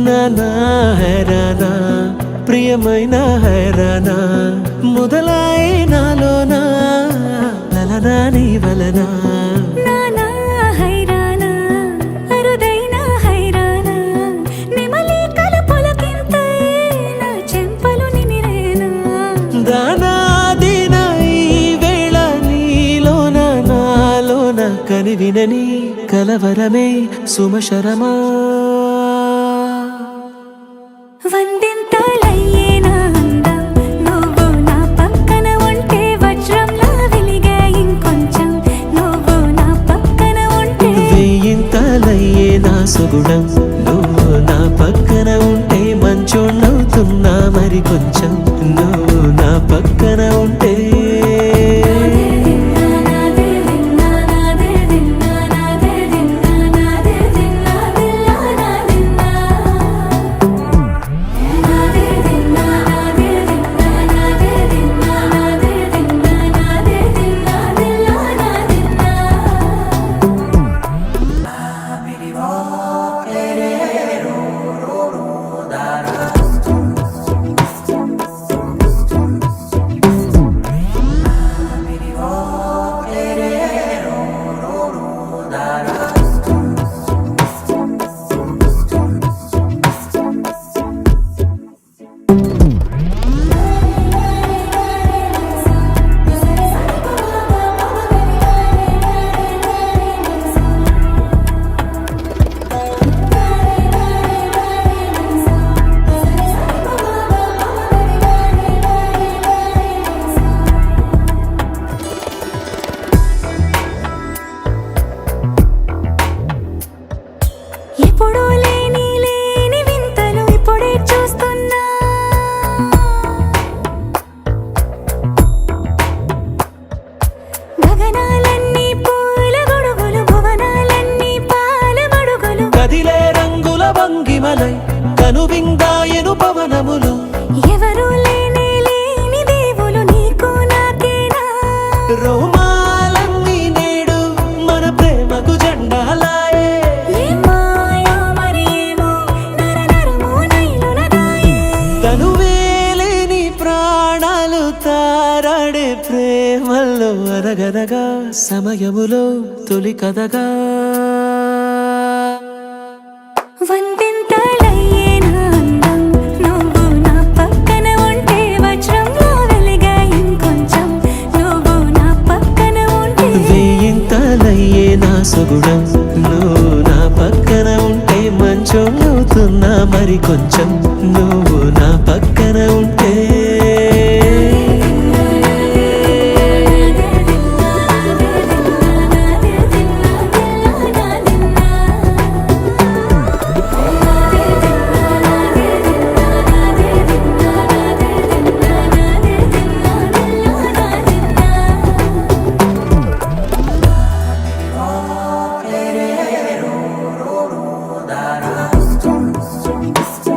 నానా హైరానా ప్రియమైన హైరానా మొదలాయి నాలోనా లలనా నీ వలనా నానా హైరానా అరుదైన హైరానా నెమలి కలపులకింతై నా చెంపలు నిమిరేనా దానాదిన ఈ వేళ నీలోన నాలోన కనివినని కలవరమే సుమశరమా వందింతలయ్యేనా అందం నువ్వు నా పక్కన ఉంటే వజ్రంలా వెలిగే ఇంకొంచెం నువ్వు నా పక్కన ఉంటే వెయ్యింతలయ్యే నా సుగుణం నువ్వు నా పక్కన ఉంటే మంచోణ్ణవుతున్నా మరి కొంచెం నువ్వు నా పక్కన ఉంటే ఎప్పుడూ లేని వింతలు ఇప్పుడే చూస్తున్నా గగనాలన్నీ పూల గొడుగులు భువనాలన్నీ పాల మడుగులు కదిలే రంగుల భంగిమలై కనువిందాయను పవనములు ఎవరూ లేని దేవులు నీకు నాకేనా రోమాలన్నీ నేడు మన ప్రేమకు జెండాలాయే ఏమాయో మరి ఏమో నరనరమో నైలునదాయే తనువేలేని ప్రాణాలు తారాడే ప్రేమల్లో అరగనగా సమయములో తొలి కథగా వందింతలయ్యేనా అందం నువ్వు నా పక్కన ఉంటే వజ్రంలా వెలిగే ఇంకొంచెం నువ్వు నా పక్కన ఉంటే వెయ్యింతలయ్యే నా సుగుణం నువ్వు నా పక్కన ఉంటే మంచోణ్ణవుతున్నా మరి కొంచెం నువ్వు నా పక్కన ఉంటే da da